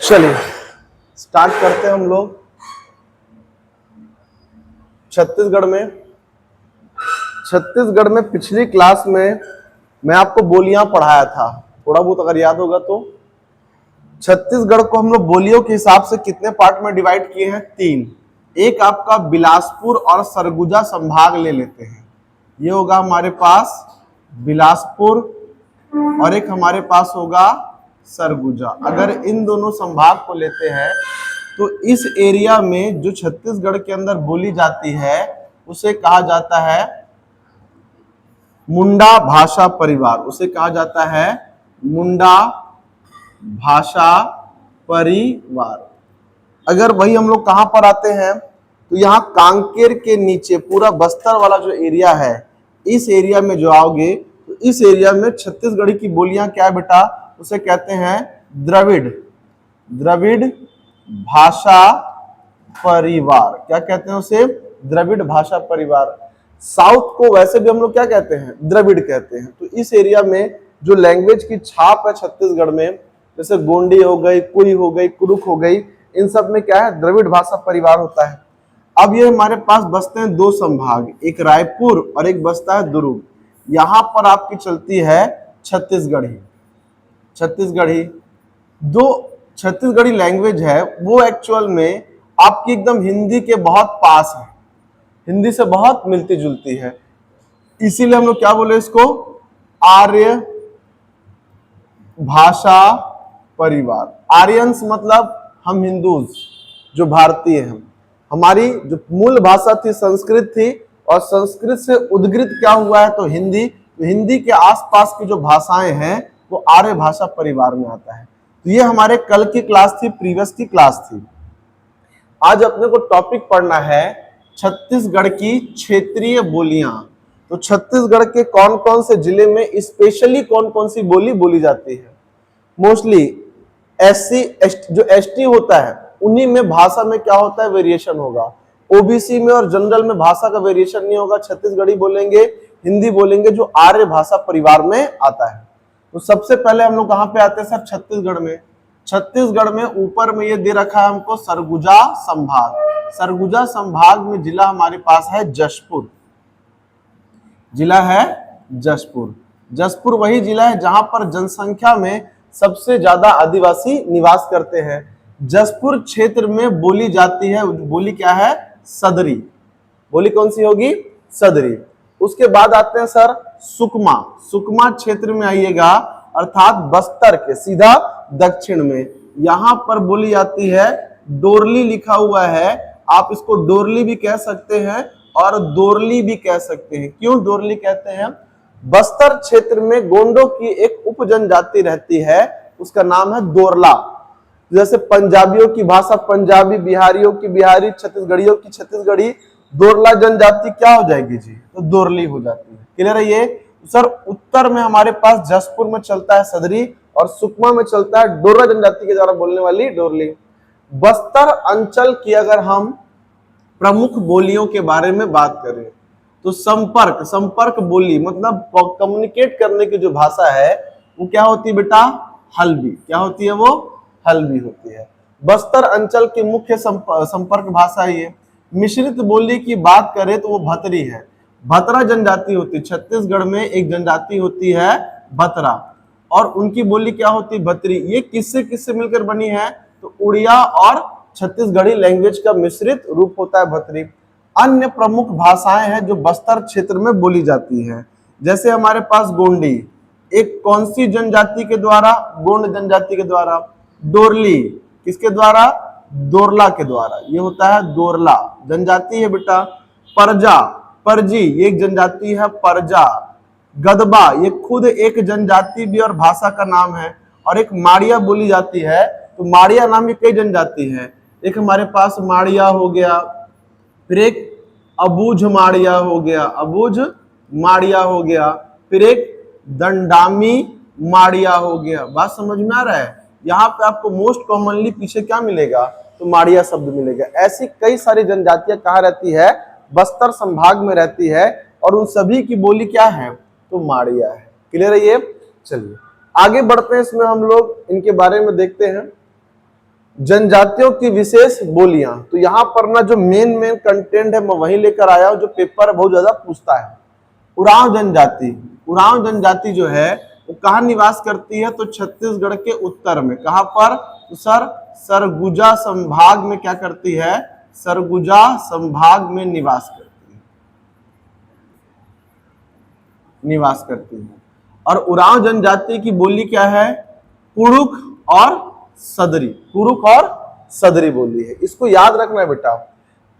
चलिए स्टार्ट करते हैं हम लोग। छत्तीसगढ़ में पिछली क्लास में मैं आपको बोलियां पढ़ाया था, थोड़ा बहुत अगर याद होगा तो। छत्तीसगढ़ को हम लोग बोलियों के हिसाब से कितने पार्ट में डिवाइड किए हैं? 3। एक आपका बिलासपुर और सरगुजा संभाग ले लेते हैं, ये होगा हमारे पास बिलासपुर, और एक हमारे पास होगा सरगुजा। अगर इन दोनों संभाग को लेते हैं तो इस एरिया में जो छत्तीसगढ़ के अंदर बोली जाती है उसे कहा जाता है मुंडा भाषा परिवार। उसे कहा जाता है मुंडा भाषा परिवार। अगर वही हम लोग कहां पर आते हैं तो यहाँ कांकेर के नीचे पूरा बस्तर वाला जो एरिया है, इस एरिया में जो आओगे तो इस एरिया में छत्तीसगढ़ी की बोलियां क्या है बेटा? उसे कहते हैं द्रविड़ भाषा परिवार। क्या कहते हैं उसे? द्रविड़ भाषा परिवार। साउथ को वैसे भी हम लोग क्या कहते हैं? द्रविड़ कहते हैं। तो इस एरिया में जो लैंग्वेज की छाप है छत्तीसगढ़ में, जैसे गोंडी हो गई, कुई हो गई, कुरुक हो गई, इन सब में क्या है? द्रविड़ भाषा परिवार होता है। अब ये हमारे पास बसते हैं दो संभाग, एक रायपुर और एक बसता है दुर्ग। यहां पर आपकी चलती है छत्तीसगढ़ी। जो छत्तीसगढ़ी लैंग्वेज है वो एक्चुअल में आपकी एकदम हिंदी के बहुत पास है, हिंदी से बहुत मिलती जुलती है। इसीलिए हम लोग क्या बोले इसको? आर्य भाषा परिवार। आर्यंस मतलब हम हिंदूज, जो भारतीय हैं। हमारी जो मूल भाषा थी संस्कृत थी, और संस्कृत से उद्गृत क्या हुआ है? तो हिंदी। तो हिंदी के आसपास की जो भाषाएं हैं वो आर्य भाषा परिवार में आता है। तो ये हमारे कल की क्लास थी, प्रीवियस की क्लास थी। आज अपने को टॉपिक पढ़ना है छत्तीसगढ़ की क्षेत्रीय बोलियां। तो छत्तीसगढ़ के कौन कौन से जिले में स्पेशली कौन कौन सी बोली बोली जाती है? मोस्टली एससी जो एसटी होता है उन्हीं में भाषा में क्या होता है? वेरिएशन होगा। ओबीसी में और जनरल में भाषा का वेरिएशन नहीं होगा। छत्तीसगढ़ी बोलेंगे, हिंदी बोलेंगे, जो आर्य भाषा परिवार में आता है। तो सबसे पहले हम लोग कहां पे आते हैं सर? छत्तीसगढ़ में। छत्तीसगढ़ में ऊपर में ये दे रखा है हमको सरगुजा संभाग। सरगुजा संभाग में जिला हमारे पास है जशपुर। जिला है जशपुर। जशपुर वही जिला है जहां पर जनसंख्या में सबसे ज्यादा आदिवासी निवास करते हैं। जशपुर क्षेत्र में बोली जाती है, बोली क्या है? सदरी। बोली कौन सी होगी? सदरी। उसके बाद आते हैं सर सुकमा। सुकमा क्षेत्र में आइएगा, अर्थात बस्तर के सीधा दक्षिण में। यहां पर बोली जाती है डोरली, लिखा हुआ है। आप इसको डोरली भी कह सकते हैं और दोरली भी कह सकते हैं। क्यों डोरली कहते हैं? बस्तर क्षेत्र में गोंडों की एक उप जनजाति रहती है, उसका नाम है दोरला। जैसे पंजाबियों की भाषा पंजाबी, बिहारियों की बिहारी, छत्तीसगढ़ियों की छत्तीसगढ़ी, दोरला जनजाति क्या हो जाएगी जी? तो दोरली हो जाती है। क्लियर है ये? सर उत्तर में हमारे पास जशपुर में चलता है सदरी, और सुकमा में चलता है डोरला जनजाति के द्वारा बोलने वाली डोरली। बस्तर अंचल की अगर हम प्रमुख बोलियों के बारे में बात करें तो संपर्क बोली मतलब कम्युनिकेट करने की जो भाषा है वो क्या होती है बेटा? हल्बी। क्या होती है वो? हल्बी होती है। बस्तर अंचल की मुख्य संपर्क भाषा ये। मिश्रित बोली की बात करें तो वो भतरी है। भतरा जनजाति होती है। छत्तीसगढ़ में एक जनजाति होती है भतरा, और उनकी बोली क्या होती है? भतरी। ये किससे मिलकर बनी है? तो उड़िया और छत्तीसगढ़ी लैंग्वेज का मिश्रित रूप होता है भतरी। अन्य प्रमुख भाषाएं हैं जो बस्तर क्षेत्र में बोली जाती है, जैसे हमारे पास गोंडी, एक कौन सी जनजाति के द्वारा? गोंड जनजाति के द्वारा। डोरली किसके द्वारा? दोरला के द्वारा। ये होता है दोरला जनजाति है बेटा। परजी ये एक जनजाति है, परजा। गदबा ये खुद एक जनजाति भी और भाषा का नाम है। और एक माड़िया बोली जाती है। तो माड़िया नाम की कई जनजाति है। एक हमारे पास माड़िया हो गया, फिर एक अबूझ माड़िया हो गया, फिर एक दंडामी माड़िया हो गया। बात समझ में आ रहा है? यहाँ पे आपको मोस्ट कॉमनली पीछे क्या मिलेगा? तो माड़िया शब्द मिलेगा। ऐसी कई सारी जनजातियां कहाँ रहती है? बस्तर संभाग में रहती है, और उन सभी की बोली क्या है? तो माड़िया है। क्लियर है ये? चलिए आगे बढ़ते हैं, इसमें हम लोग इनके बारे में देखते हैं। जनजातियों की विशेष बोलियां। तो यहाँ पर ना जो मेन कंटेंट है मैं वही लेकर आया हूं जो पेपर बहुत ज्यादा पूछता है। उरांव जनजाति, उरांव जनजाति जो है वो कहाँ निवास करती है? तो छत्तीसगढ़ के उत्तर में। कहां पर? तो सर सरगुजा संभाग में क्या करती है? सरगुजा संभाग में निवास करती है, निवास करती है। और उरांव जनजाति की बोली क्या है? कुड़ुक और सदरी, कुरुक और सदरी बोली है। इसको याद रखना है बेटा।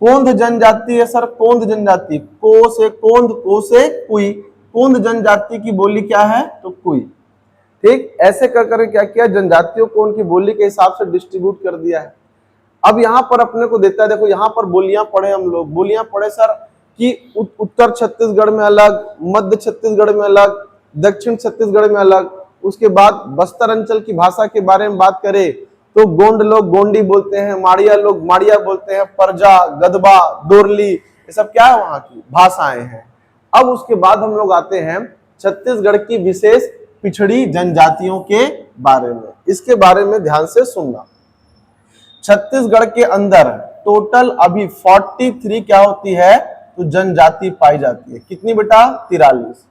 कोंद जनजाति है सर, कोंद जनजाति, को से कोंद, को से कुई। कोंद जनजाति की बोली क्या है? तो कुई। ठीक, ऐसे कर कर क्या किया, जनजातियों को उनकी बोली के हिसाब से डिस्ट्रीब्यूट कर दिया है। अब यहाँ पर अपने को देता है, देखो यहाँ पर बोलियां पढ़े हम लोग, बोलियां पढ़े सर कि उत्तर छत्तीसगढ़ में अलग, मध्य छत्तीसगढ़ में अलग, दक्षिण छत्तीसगढ़ में अलग। उसके बाद बस्तर अंचल की भाषा के बारे में बात करें तो गोंड लोग गोंडी बोलते हैं, माड़िया लोग माड़िया बोलते हैं, परजा, गदबा, दोरली, ये सब क्या है वहां की भाषाएं हैं। अब उसके बाद हम लोग आते हैं छत्तीसगढ़ की विशेष पिछड़ी जनजातियों के बारे में। इसके बारे में ध्यान से सुनना। छत्तीसगढ़ के अंदर टोटल अभी 43 क्या होती है? तो जनजाति पाई जाती है। कितनी बेटा? 43।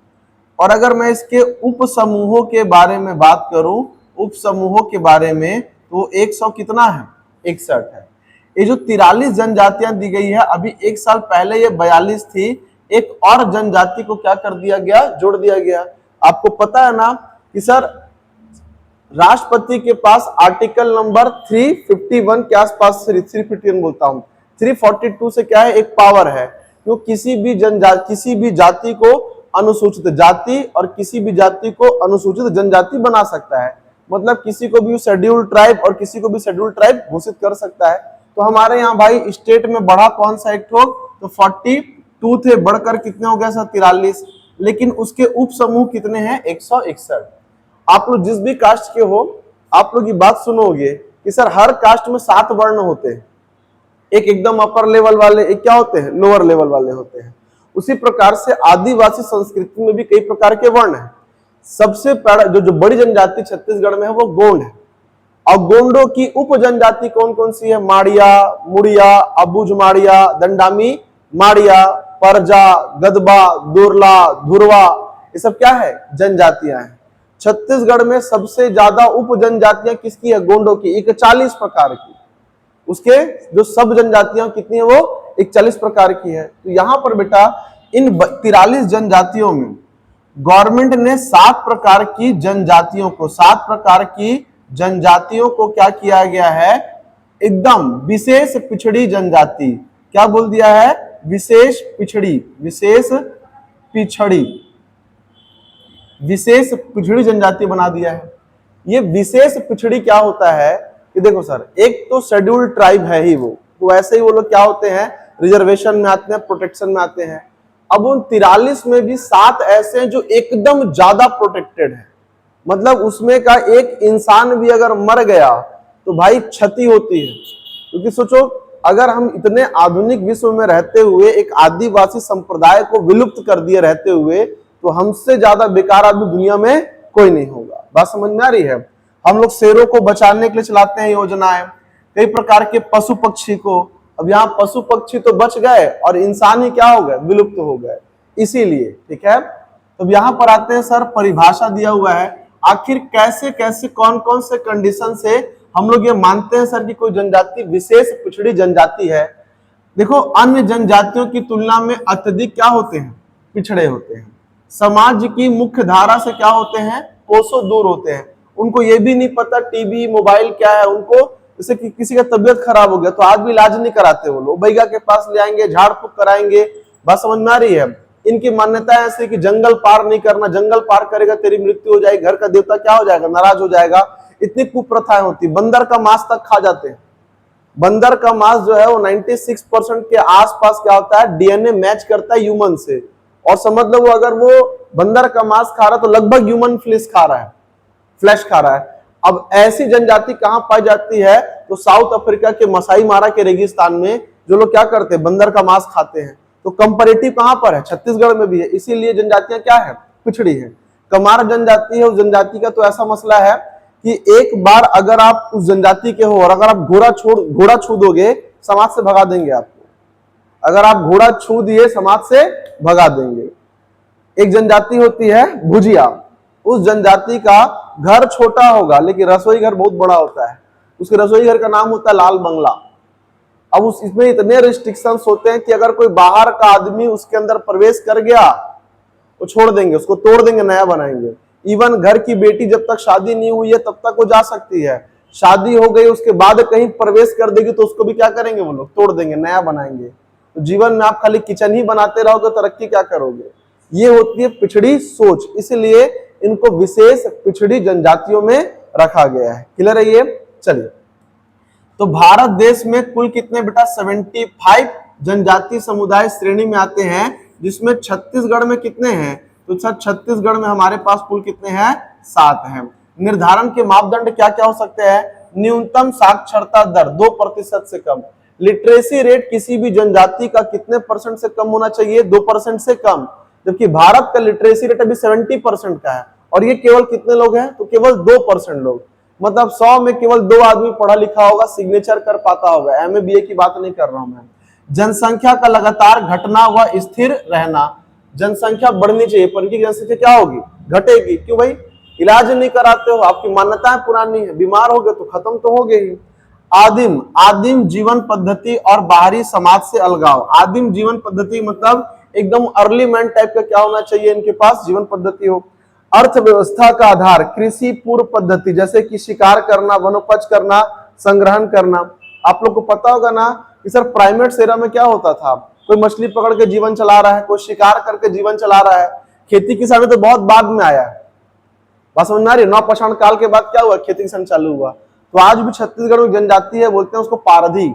और अगर मैं इसके उप समूहों के बारे में बात करूं, उप समूहों के बारे में, तो 100 कितना है? 61 है। ये जो 43 जनजातियां दी गई है, अभी एक साल पहले ये 42 थी। एक और जनजाति को क्या कर दिया गया? जोड़ दिया गया। आपको पता है ना कि सर राष्ट्रपति के पास आर्टिकल नंबर 351 के आसपास, 351 बोलता हूं, 342 से क्या है? एक पावर है जो किसी भी जाति को अनुसूचित जाति और किसी भी जाति को अनुसूचित जनजाति बना सकता है। मतलब किसी को भी शेड्यूल्ड ट्राइब और किसी को भी शेड्यूल्ड ट्राइब घोषित कर सकता है। तो हमारे यहाँ भाई स्टेट में बढ़ा कौन सा एक्ट हो? तो 42 थे, बढ़कर कितने हो गया सर? 43। लेकिन उसके उप समूह कितने हैं? 161। आप लोग जिस भी कास्ट के हो, आप लोग ये बात सुनोगे कि सर हर कास्ट में 7 वर्ण होते हैं। एक एकदम अपर लेवल वाले, एक क्या होते हैं? लोअर लेवल वाले होते हैं। उसी प्रकार से आदिवासी संस्कृति में भी कई प्रकार के वर्ण हैं। सबसे जो बड़ी जनजाति छत्तीसगढ़ में है वो गोंड है। और गोंडों की उप जनजाति कौन कौन सी है? माड़िया, मुड़िया, अबुझ माड़िया, दंडामी माड़िया, परजा, गदबा, दोरला, धुरवा, ये सब क्या है? जनजातियां हैं। छत्तीसगढ़ में सबसे ज्यादा उप जनजातियां किसकी है? गोंडों की, 41 प्रकार की। उसके जो सब जनजातियां कितनी है? वो 41 प्रकार की है। तो यहां पर बेटा इन 43 जनजातियों में गवर्नमेंट ने 7 प्रकार की जनजातियों को, 7 प्रकार की जनजातियों को क्या किया गया है? एकदम विशेष पिछड़ी जनजाति, क्या बोल दिया है? विशेष पिछड़ी, विशेष पिछड़ी, विशेष पिछड़ी जनजाति बना दिया है। ये विशेष पिछड़ी क्या होता है कि देखो सर, एक तो शेड्यूल्ड ट्राइब है ही वो, तो ऐसे ही वो लोग क्या होते हैं? रिजर्वेशन में आते हैं, प्रोटेक्शन में आते हैं। अब उन 43 में भी 7 ऐसे हैं जो एकदम ज्यादा प्रोटेक्टेड है। मतलब उसमें का एक इंसान भी अगर मर गया तो भाई क्षति होती है। क्योंकि सोचो, अगर हम इतने आधुनिक विश्व में रहते हुए एक आदिवासी संप्रदाय को विलुप्त कर दिए रहते हुए, तो हमसे ज्यादा बेकार आदमी दुनिया में कोई नहीं होगा। बात समझ में आ रही है? हम लोग शेरों को बचाने के लिए चलाते हैं योजनाएं, कई प्रकार के पशु पक्षी को। अब यहाँ पशु पक्षी तो बच गए और इंसान ही क्या हो गए? विलुप्त हो गए। इसीलिए ठीक है। तो यहाँ पर आते हैं सर, परिभाषा दिया हुआ है। आखिर कैसे कैसे कौन कौन से कंडीशन से हम लोग ये मानते हैं सर कि कोई जनजाति विशेष पिछड़ी जनजाति है? देखो, अन्य जनजातियों की तुलना में अत्यधिक क्या होते हैं? पिछड़े होते हैं। समाज की मुख्य धारा से क्या होते हैं? कोसों दूर होते हैं। उनको ये भी नहीं पता टीवी मोबाइल क्या है। उनको जैसे कि किसी का तबियत खराब हो गया तो आज भी इलाज नहीं कराते वो लोग, बैगा के पास ले आएंगे, झाड़ फूक कराएंगे। बात समझ में आ रही है? इनकी मान्यता है ऐसे कि जंगल पार नहीं करना, जंगल पार करेगा तेरी मृत्यु हो जाएगी, घर का देवता क्या हो जाएगा? नाराज हो जाएगा। इतनी कुप्रथाएं होती। बंदर का मांस तक खा जाते हैं। बंदर का मांस जो है वो 96% के आसपास क्या होता है? डीएनए मैच करता है ह्यूमन से। और समझ लो वो अगर वो बंदर का मांस खा रहा है तो लगभग ह्यूमन फ्लेश खा रहा है, फ्लैश खा रहा है। अब ऐसी जनजाति कहां पाई जाती है? तो साउथ अफ्रीका के मसाई मारा के रेगिस्तान में जो लोग क्या करते हैं? बंदर का मांस खाते हैं। तो कंपैरेटिव कहां पर है? छत्तीसगढ़ में भी है। इसीलिए जनजातियां क्या है? पिछड़ी है। कमार जनजाति है, उस जनजाति का तो ऐसा मसला है कि एक बार अगर आप उस जनजाति के हो और अगर आप घोड़ा छू दोगे, समाज से भगा देंगे आपको। अगर आप घोड़ा छू दिए, समाज से भगा देंगे। एक जनजाति होती है भुजिया, उस जनजाति का घर छोटा होगा लेकिन रसोई घर बहुत बड़ा होता है, उसके रसोई घर का नाम होता है लाल बंगला। अब इसमें इतने रिस्ट्रिक्शंस होते हैं कि अगर कोई बाहर का आदमी उसके अंदर प्रवेश कर गया तो छोड़ देंगे, उसको तोड़ देंगे, नया बनाएंगे। इवन घर की बेटी जब तक शादी नहीं हुई है तब तक वो जा सकती है, शादी हो गई उसके बाद कहीं प्रवेश कर देगी तो उसको भी क्या करेंगे वो लोग, तोड़ देंगे, नया बनाएंगे। तो जीवन में आप खाली किचन ही बनाते रहोगे, तरक्की क्या करोगे? ये होती है पिछड़ी सोच, इसलिए इनको विशेष पिछड़ी जनजातियों में रखा गया है। क्लियर है ये? चलिए, तो भारत देश में कुल कितने बेटा 75 जनजातीय समुदाय श्रेणी में आते हैं, जिसमें छत्तीसगढ़ में कितने हैं? तो सर छत्तीसगढ़ में हमारे पास कुल कितने हैं? 7 हैं। निर्धारण के मापदंड क्या क्या हो सकते हैं? न्यूनतम साक्षरता दर 2% से कम। लिटरेसी रेट किसी भी जनजाति का कितने परसेंट से कम होना चाहिए? 2% से कम। जबकि भारत का लिटरेसी रेट अभी 70% का है, और ये केवल कितने लोग हैं? तो केवल 2% लोग। मतलब 100 में केवल 2 आदमी पढ़ा लिखा होगा, सिग्नेचर कर पाता होगा। एमए बीए की बात नहीं कर रहा हूं मैं। जनसंख्या का लगातार घटना व स्थिर रहना, जनसंख्या बढ़नी चाहिए पर इनकी जनसंख्या क्या होगी? घटेगी। क्यों भाई? इलाज नहीं कराते हो, आपकी मान्यताएं पुरानी है, बीमार हो गए तो खत्म तो हो गए ही। आदिम जीवन पद्धति और बाहरी समाज से अलगाव। आदिम जीवन पद्धति मतलब एकदम अर्ली मैन टाइप का क्या होना चाहिए इनके पास? जीवन पद्धति हो। अर्थव्यवस्था का आधार कृषि पूर्व पद्धति, जैसे कि शिकार करना, वनोपज करना, संग्रहण करना। आप लोग को पता होगा ना कि सर प्राइमेट एरा में क्या होता था? कोई मछली पकड़ के जीवन चला रहा है, कोई शिकार करके जीवन चला रहा है। खेती किसान तो बहुत बाद में आया है। बात समझ में आ रही है? नवपाषाण काल के बाद क्या हुआ? खेती किसान चालू हुआ। तो आज भी छत्तीसगढ़ में जनजाति है, बोलते हैं उसको पारधी।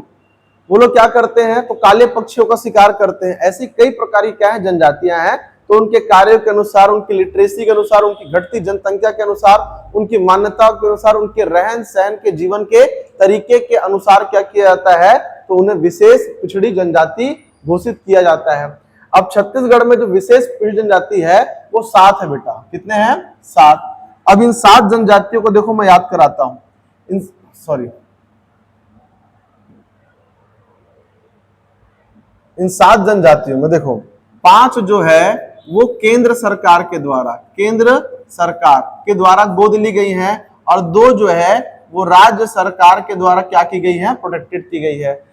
वो लोग क्या करते हैं? तो काले पक्षियों का शिकार करते हैं। ऐसी कई प्रकार की क्या है जनजातियां हैं। तो उनके कार्यों के अनुसार, उनकी लिटरेसी के अनुसार, उनकी घटती जनसंख्या के अनुसार, उनकी मान्यताओं के अनुसार, उनके रहन सहन के जीवन के तरीके के अनुसार क्या किया जाता है? तो उन्हें विशेष पिछड़ी जनजाति घोषित किया जाता है। अब छत्तीसगढ़ में जो विशेष पिछड़ी जनजाति है वो 7 है बेटा। कितने हैं? 7। अब इन 7 जनजातियों को देखो मैं याद कराता हूं। इन 7 जनजातियों में देखो 5 जो है वो केंद्र सरकार के द्वारा गोद ली गई हैं, और 2 जो है वो राज्य सरकार के द्वारा क्या की गई है? प्रोटेक्टेड की गई है।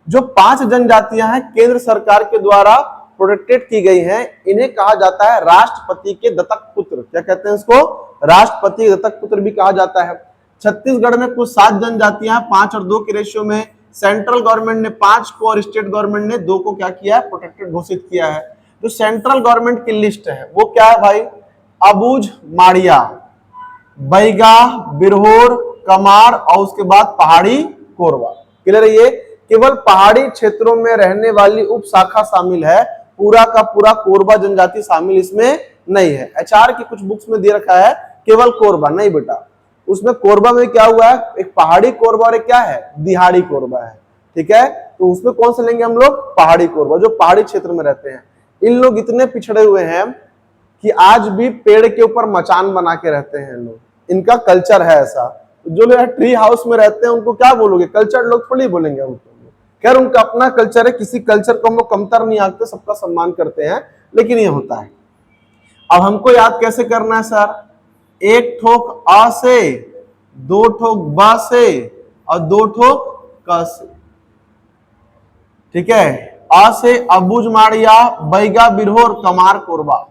जो 5 जनजातियां हैं केंद्र सरकार के द्वारा प्रोटेक्टेड की गई हैं, इन्हें कहा जाता है राष्ट्रपति के दत्तक पुत्र। क्या कहते हैं इसको? राष्ट्रपति के दत्तक पुत्र भी कहा जाता है। छत्तीसगढ़ में कुल 7 जनजातियां, 5 और 2 के रेशियो में। सेंट्रल गवर्नमेंट ने 5 को और स्टेट गवर्नमेंट ने 2 को क्या किया है? प्रोटेक्टेड घोषित किया है। जो सेंट्रल गवर्नमेंट की लिस्ट है वो क्या है भाई? अबूझ माड़िया, बैगा, बिरहोर, कमार और उसके बाद पहाड़ी कोरवा। क्लियर है? ये केवल पहाड़ी क्षेत्रों में रहने वाली उप शाखा शामिल है, पूरा का पूरा कोरबा जनजाति शामिल इसमें नहीं है। एचआर की कुछ बुक्स में दे रखा है केवल कोरबा, नहीं बेटा। उसमें कोरबा में क्या हुआ है? एक पहाड़ी कोरबा और एक क्या है? दिहाड़ी कोरबा है। ठीक है? तो उसमें कौन से लेंगे हम लोग? पहाड़ी कोरबा, जो पहाड़ी क्षेत्र में रहते हैं। इन लोग इतने पिछड़े हुए हैं कि आज भी पेड़ के ऊपर मचान बना के रहते हैं लोग। इनका कल्चर है ऐसा। जो लोग ट्री हाउस में रहते हैं उनको क्या बोलोगे? कल्चर लोग थोड़ी बोलेंगे उनको। खैर उनका अपना कल्चर है, किसी कल्चर को हम लोग कमतर नहीं आंकते, सबका सम्मान करते हैं, लेकिन ये होता है। अब हमको याद कैसे करना है सर? 1 ठोक आ से, 2 ठोक बा से और 2 ठोक क से। ठीक है? आ से अबूझ माड़िया, बैगा, बिरहोर, कमार, कोरबा।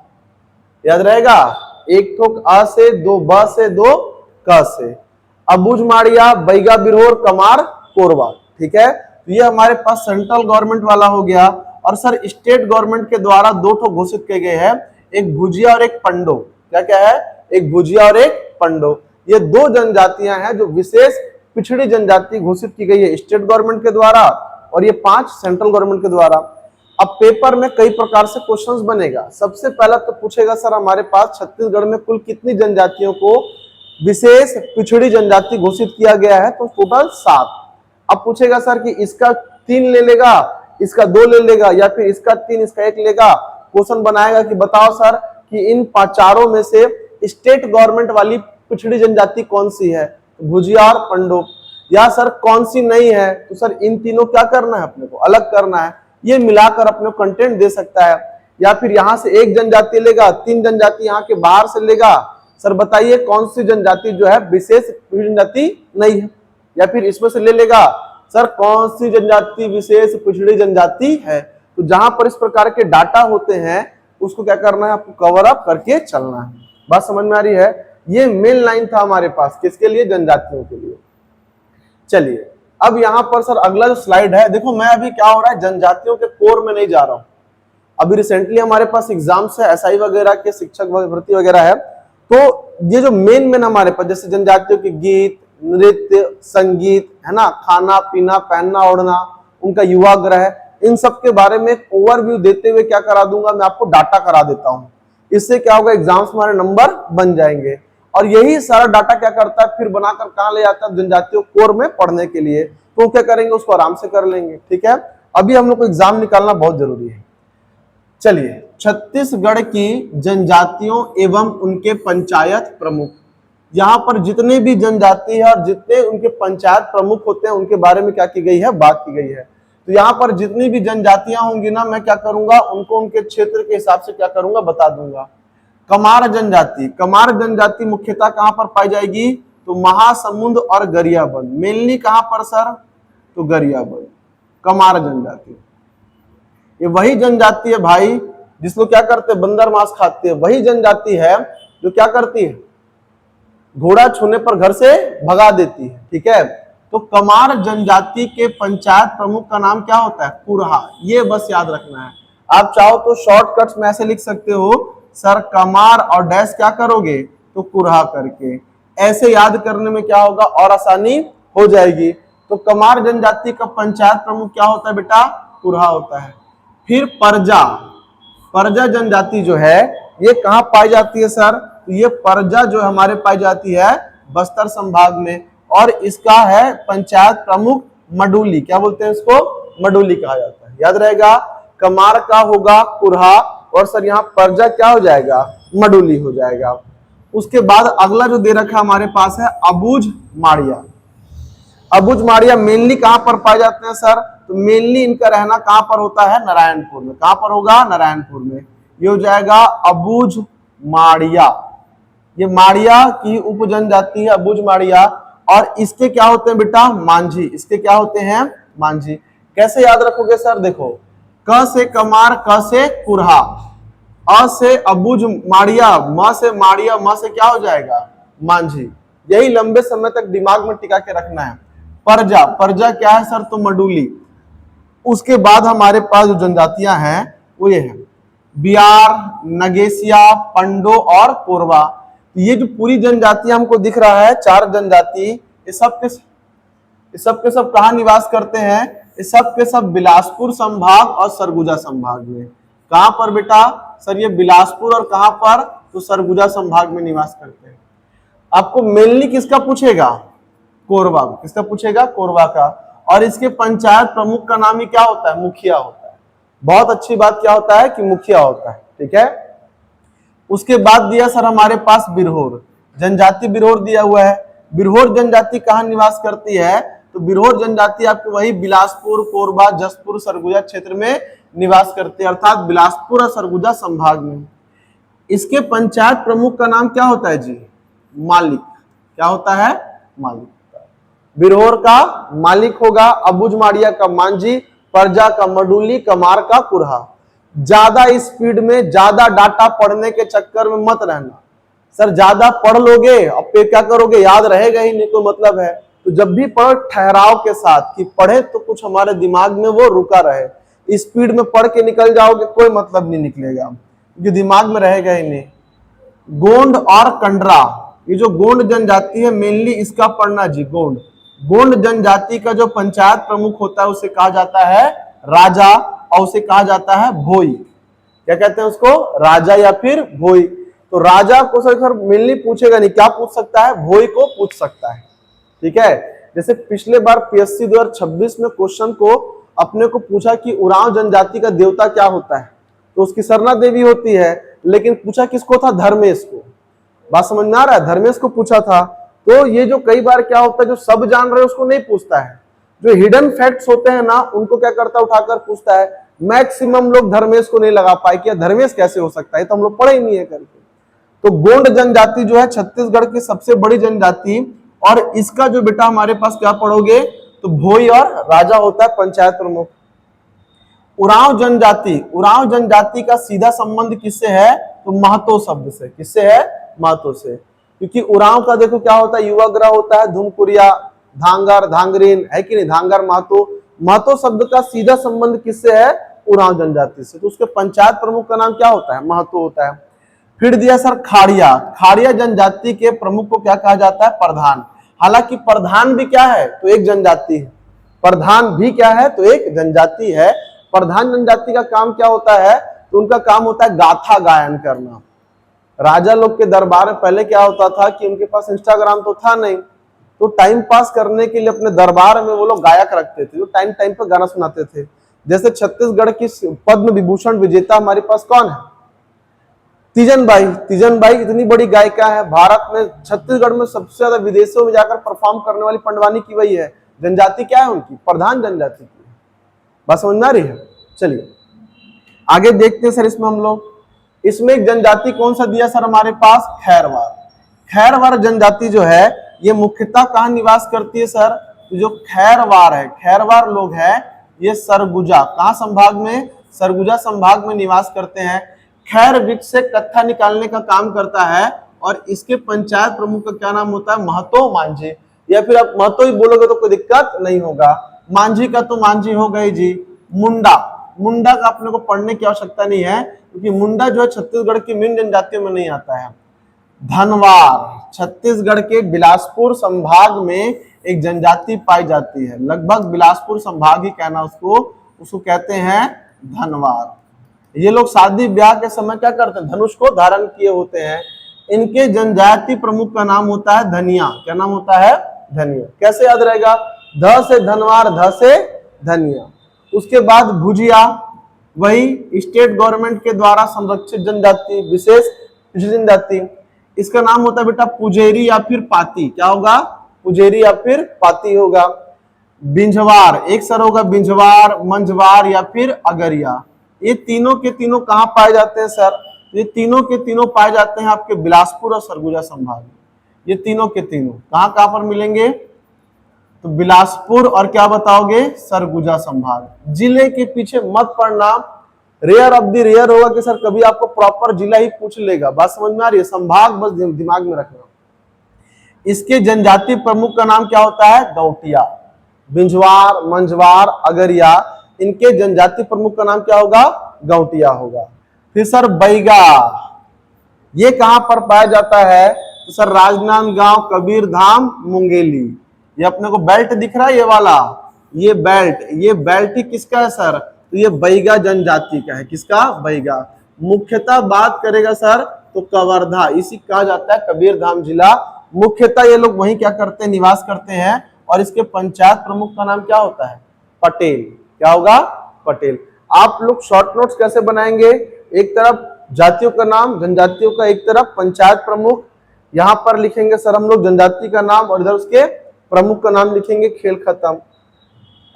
याद रहेगा? 1 ठोक आ से, 2 ब से, 2 क से। अबूझ माड़िया, बैगा, बिरहोर, कमार, कोरबा। ठीक है? तो ये हमारे पास सेंट्रल गवर्नमेंट वाला हो गया। और सर स्टेट गवर्नमेंट के द्वारा 2 ठो घोषित किए गए हैं, एक भुजिया और एक पंडो। क्या क्या है? एक भुजिया और एक पंडो। ये 2 जनजातियां हैं जो विशेष पिछड़ी जनजाति घोषित की गई है स्टेट गवर्नमेंट के द्वारा, और ये 5 सेंट्रल गवर्नमेंट के द्वारा। अब पेपर में कई प्रकार से क्वेश्चंस बनेगा। सबसे पहला तो पूछेगा सर हमारे पास छत्तीसगढ़ में कुल कितनी जनजातियों को विशेष पिछड़ी जनजाति घोषित किया गया है? तो टोटल 7। अब पूछेगा सर कि इसका 3 ले लेगा, इसका 2 ले लेगा, या फिर इसका 3 इसका 1 लेगा। क्वेश्चन बनाएगा कि बताओ सर कि इन 4 में से स्टेट गवर्नमेंट वाली पिछड़ी जनजाति कौन सी है? तो भुजिया और पंडोप। या सर कौन सी नहीं है? तो सर इन तीनों क्या करना है, अपने को अलग करना है। ये मिलाकर अपने को कंटेंट दे सकता है। या फिर यहां से एक जनजाति लेगा, 3 जनजाति यहाँ के बाहर से लेगा। सर बताइए कौन सी जनजाति जो है विशेष जनजाति नहीं है? या फिर इसमें से ले लेगा, सर कौन सी जनजाति विशेष पिछड़ी जनजाति है? तो जहां पर इस प्रकार के डाटा होते हैं उसको क्या करना है, आपको कवर अप करके चलना है। बात समझ में आ रही है? ये मेन लाइन था हमारे पास, किसके लिए? जनजातियों के लिए। चलिए अब यहाँ पर सर अगला जो स्लाइड है, देखो मैं अभी क्या हो रहा है, जनजातियों के कोर में नहीं जा रहा हूं। अभी रिसेंटली हमारे पास एग्जाम्स है एसआई वगैरह के, शिक्षक भर्ती वगैरह है। तो ये जो मेन हमारे पास जैसे जनजातियों के गीत, नृत्य, संगीत है ना, खाना पीना, पहनना ओढ़ना, उनका युवा ग्रह, इन सब के बारे में एक ओवरव्यू देते हुए क्या करा दूंगा, मैं आपको डाटा करा देता हूं। इससे क्या होगा, एग्जाम्स में हमारे नंबर बन जाएंगे। और यही सारा डाटा क्या करता है, फिर बनाकर कहां ले जाता है, जनजातियों कोर में पढ़ने के लिए। तो क्या करेंगे, उसको आराम से कर लेंगे। ठीक है, अभी हम लोग को एग्जाम निकालना बहुत जरूरी है। चलिए, छत्तीसगढ़ की जनजातियों एवं उनके पंचायत प्रमुख, यहाँ पर जितने भी जनजाति है और जितने उनके पंचायत प्रमुख होते हैं उनके बारे में क्या की गई है, बात की गई है। तो यहाँ पर जितनी भी जनजातियां होंगी ना, मैं क्या करूंगा, उनको उनके क्षेत्र के हिसाब से क्या करूंगा, बता दूंगा। कमार जनजाति, कमार जनजाति मुख्यतः कहां पर पाई जाएगी, तो महासमुंद और गरियाबंद। मेनली कहां पर सर, तो गरियाबंद। कमार जनजाति ये वही जनजाति है भाई जिस लोग क्या करते हैं, बंदर मांस खाते हैं। वही जनजाति है जो क्या करती है, घोड़ा छूने पर घर से भगा देती है। ठीक है, तो कमार जनजाति के पंचायत प्रमुख का नाम क्या होता है, कुरहा। ये बस याद रखना है। आप चाहो तो शॉर्टकट्स में ऐसे लिख सकते हो, सर कमार और डैश क्या करोगे, तो कुरहा करके। ऐसे याद करने में क्या होगा, और आसानी हो जाएगी। तो कमार जनजाति का पंचायत प्रमुख क्या होता है बेटा, कुरहा होता है। फिर परजा, परजा जनजाति जो है ये कहां पाई जाती है सर, तो ये परजा जो हमारे पाई जाती है बस्तर संभाग में। और इसका है पंचायत प्रमुख मडुली। क्या बोलते हैं इसको, मडुली कहा जाता है। याद रहेगा, कमार का होगा कुरहा और सर यहाँ परजा क्या हो जाएगा, मडुली हो जाएगा। उसके बाद अगला जो दे रखा हमारे पास है अबुझ माड़िया। अबुझ माड़िया मेनली कहां पर पाए जाते हैं सर, तो मेनली इनका रहना कहां पर होता है, नारायणपुर में। कहां पर होगा, नारायणपुर में। ये हो जाएगा अबुझ माड़िया। ये माड़िया की उप जनजाति है अबुझ माड़िया। और इसके क्या होते हैं बेटा, मांझी। इसके क्या होते हैं, मांझी। कैसे याद रखोगे सर, देखो, क से कमार, क से कुरहा, अ से अबुझ माड़िया, म से माड़िया, म से क्या हो जाएगा, मांझी। यही लंबे समय तक दिमाग में टिका के रखना है। परजा, परजा क्या है सर, तो मडुली। उसके बाद हमारे पास जो जनजातियां हैं वो ये है बिहार, नगेसिया, पंडो और कोरवा। ये जो पूरी जनजातियां हमको दिख रहा है, 4 जनजाति, ये सब के सब कहाँ निवास करते हैं, ये सब के सब बिलासपुर संभाग और सरगुजा संभाग में। कहां पर बेटा, सर ये बिलासपुर और कहां पर, तो सरगुजा संभाग में निवास करते हैं। आपको मेनली किसका पूछेगा, कोरवा। किसका पूछेगा, कोरवा का। और इसके पंचायत प्रमुख का नाम ही क्या होता है, मुखिया होता है। बहुत अच्छी बात क्या होता है कि मुखिया होता है। ठीक है, उसके बाद दिया सर हमारे पास बिरहोर जनजाति। बिरहोर दिया हुआ है। बिरहोर जनजाति कहां निवास करती है, तो बिरहोर जनजाति आपको वही बिलासपुर, कोरबा, जसपुर, सरगुजा क्षेत्र में निवास करते हैं, अर्थात बिलासपुर और सरगुजा संभाग में। इसके पंचायत प्रमुख का नाम क्या होता है जी, मालिक। क्या होता है, मालिक। बिरहोर का मालिक होगा, अबुझ माड़िया का मांझी, परजा का मडुली, कमार का कुरहा। ज्यादा स्पीड में ज्यादा डाटा पढ़ने के चक्कर में मत रहना। सर ज्यादा पढ़ लोगे अब पे क्या करोगे, याद रहेगा ही नहीं, कोई मतलब है। तो जब भी पढ़ो ठहराव के साथ, कि पढ़े तो कुछ हमारे दिमाग में वो रुका रहे। स्पीड में पढ़ के निकल जाओगे कोई मतलब नहीं निकलेगा, क्योंकि दिमाग में रहेगा ही नहीं। गोंड और कंडरा, ये जो गोंड जनजाति है मेनली इसका पढ़ना जी। गोंड, गोंड जनजाति का जो पंचायत प्रमुख होता है उसे कहा जाता है राजा, और उसे कहा जाता है भोई। क्या कहते हैं उसको, राजा या फिर भोई। तो राजा को सर मेनली पूछेगा नहीं, क्या पूछ सकता है, भोई को पूछ सकता है। ठीक है, जैसे पिछले बार पीएससी 2026 में क्वेश्चन को अपने को पूछा कि उरांव जनजाति का देवता क्या होता है, तो उसकी सरना देवी होती है, लेकिन पूछा किसको था, धर्मेश को। बात समझ में आ रहा है? धर्मेश को पूछा था। तो ये जो कई बार क्या होता है, जो सब जान रहे उसको नहीं पूछता है, जो हिडन फैक्ट्स होते हैं ना उनको क्या करता है, उठाकर पूछता है। मैक्सिमम लोग धर्मेश को नहीं लगा पाए कि धर्मेश कैसे हो सकता है, तो हम लोग पढ़े ही नहीं है करके। तो गोंड जनजाति जो है छत्तीसगढ़ की सबसे बड़ी जनजाति, और इसका जो बेटा हमारे पास क्या पढ़ोगे, तो भोई और राजा होता है पंचायत प्रमुख। उरांव जनजाति, उरांव जनजाति का सीधा संबंध किससे है, तो महतो शब्द से। किससे है, महतो से। क्योंकि उरांव का देखो क्या होता है, युवाग्रह होता है, धुमकुरिया, धांगर, धांगरीन, है कि नहीं, धांगर महतो। महतो शब्द का सीधा संबंध किससे है, उरांव जनजाति से। तो उसके पंचायत प्रमुख का नाम क्या होता है, महतो होता है। फिर दिया सर खाड़िया, खाड़िया जनजाति के प्रमुख को क्या कहा जाता है, प्रधान। हालांकि प्रधान भी क्या है, तो एक जनजाति है। प्रधान भी क्या है, तो एक जनजाति है। प्रधान जनजाति का काम क्या होता है, तो उनका काम होता है गाथा गायन करना। राजा लोग के दरबार में पहले क्या होता था कि उनके पास इंस्टाग्राम तो था नहीं, तो टाइम पास करने के लिए अपने दरबार में वो लोग गायक रखते थे, जो टाइम टाइम पर गाना सुनाते थे। जैसे छत्तीसगढ़ की पद्म विभूषण विजेता हमारे पास कौन है, तीजन बाई। तीजन बाई इतनी बड़ी गायिका है, भारत में छत्तीसगढ़ में सबसे ज्यादा विदेशों में जाकर परफॉर्म करने वाली पंडवानी की वही है। जनजाति क्या है उनकी, प्रधान जनजाति की। बात समझ में आ रही है? चलिए आगे देखते हैं सर। इसमें हम लोग, इसमें एक जनजाति कौन सा दिया सर हमारे पास, खैरवार। खैरवार जनजाति जो है ये मुख्यतः कहाँ निवास करती है सर, तो जो खैरवार है, खैरवार लोग है ये सरगुजा, कहाँ संभाग में, सरगुजा संभाग में निवास करते हैं। खैर वृक्ष से कत्था निकालने का काम करता है, और इसके पंचायत प्रमुख का क्या नाम होता है, महतो मांझी। या फिर आप महतो ही बोलोगे तो कोई दिक्कत नहीं होगा। मांझी का तो मांझी हो गई जी। मुंडा, मुंडा का अपने को पढ़ने की आवश्यकता नहीं है, क्योंकि मुंडा जो है छत्तीसगढ़ की मेन जनजातियों में नहीं आता है। धनवार छत्तीसगढ़ के बिलासपुर संभाग में एक जनजाति पाई जाती है, लगभग बिलासपुर संभाग ही कहना उसको कहते हैं धनवार। ये लोग शादी ब्याह के समय क्या करते हैं, धनुष को धारण किए होते हैं। इनके जनजाति प्रमुख का नाम होता है धनिया। क्या नाम होता है, धनिया। कैसे याद रहेगा, ध से धनवार, ध से धनिया। उसके बाद भुजिया, वही स्टेट गवर्नमेंट के द्वारा संरक्षित जनजाति, विशेष जनजाति। इसका नाम होता है बेटा पुजेरी या फिर पाती। क्या होगा, पुजेरी या फिर पाती होगा। बिंझवार, एक सर होगा बिंझवार, मंझवार या फिर अगरिया। ये तीनों के तीनों कहाँ पाए जाते हैं सर, ये तीनों के तीनों पाए जाते हैं आपके बिलासपुर और सरगुजा संभाग में। ये तीनों के तीनों कहाँ कहाँ पर मिलेंगे, तो बिलासपुर और क्या बताओगे, सरगुजा संभाग। जिले के पीछे मत पढ़ना, रेयर ऑफ द रेयर होगा कि सर कभी आपको प्रॉपर जिला ही पूछ लेगा। बात समझ में आ रही है, संभाग बस दिमाग में रखना। इसके जनजाति प्रमुख का नाम क्या होता है, गौटिया। बिंझवार, मंझवार, अगरिया, इनके जनजाति प्रमुख का नाम क्या होगा, गौटिया होगा। फिर सर बैगा, ये कहां पर पाया जाता है, तो सर राजनांदगांव, कबीरधाम, मुंगेली। ये अपने को बेल्ट दिख रहा है, ये वाला, ये बेल्ट ही किसका है सर, तो ये बैगा जनजाति का है। किसका, बैगा। मुख्यतः बात करेगा सर तो कवर्धा, इसी कहा जाता है कबीरधाम जिला। मुख्यतः ये लोग वहीं क्या करते हैं, निवास करते हैं। और इसके पंचायत प्रमुख का नाम क्या होता है, पटेल। क्या होगा, पटेल। आप लोग शॉर्ट नोट्स कैसे बनाएंगे, एक तरफ जातियों का नाम, जनजातियों का, एक तरफ पंचायत प्रमुख। यहां पर लिखेंगे सर हम लोग जनजाति का नाम, और इधर उसके प्रमुख का नाम लिखेंगे, खेल खत्म।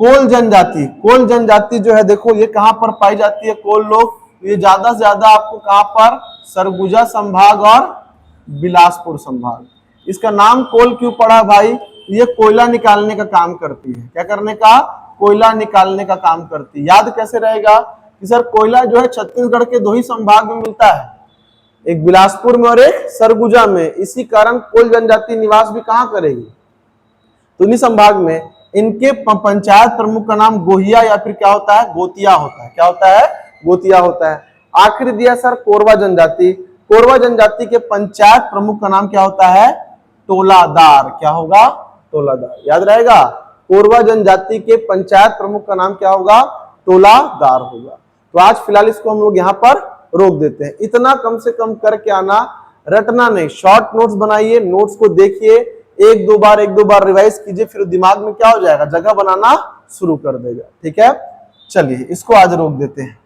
कोल जनजाति, कोल जनजाति जो है देखो ये कहां पर पाई जाती है, कोल लोग, ये ज्यादा से ज्यादा आपको कहां पर, सरगुजा संभाग और बिलासपुर संभाग। इसका नाम कोल क्यों पड़ा भाई, ये कोयला निकालने का काम करती है। क्या करने का, कोयला निकालने का काम करती है। याद कैसे रहेगा कि सर कोयला जो है छत्तीसगढ़ के दो ही संभाग में मिलता है, एक बिलासपुर में और एक सरगुजा में। इसी कारण कोल जनजाति निवास भी कहां करेगी, तो इन्हीं संभाग में। इनके पंचायत प्रमुख का नाम गोहिया या फिर क्या होता है, गोतिया होता है। क्या होता है, गोतिया होता है। आखिर दिया सर कोरवा जनजाति। कोरवा जनजाति के पंचायत प्रमुख का नाम क्या होता है, टोलादार। क्या होगा, टोलादार। याद रहेगा, कोरवा जनजाति के पंचायत प्रमुख का नाम क्या होगा, टोलादार होगा। तो आज फिलहाल इसको हम लोग यहाँ पर रोक देते हैं। इतना कम से कम करके आना, रटना नहीं। शॉर्ट नोट्स बनाइए, नोट्स को देखिए, एक दो बार रिवाइज कीजिए, फिर दिमाग में क्या हो जाएगा, जगह बनाना शुरू कर देगा। ठीक है, चलिए इसको आज रोक देते हैं।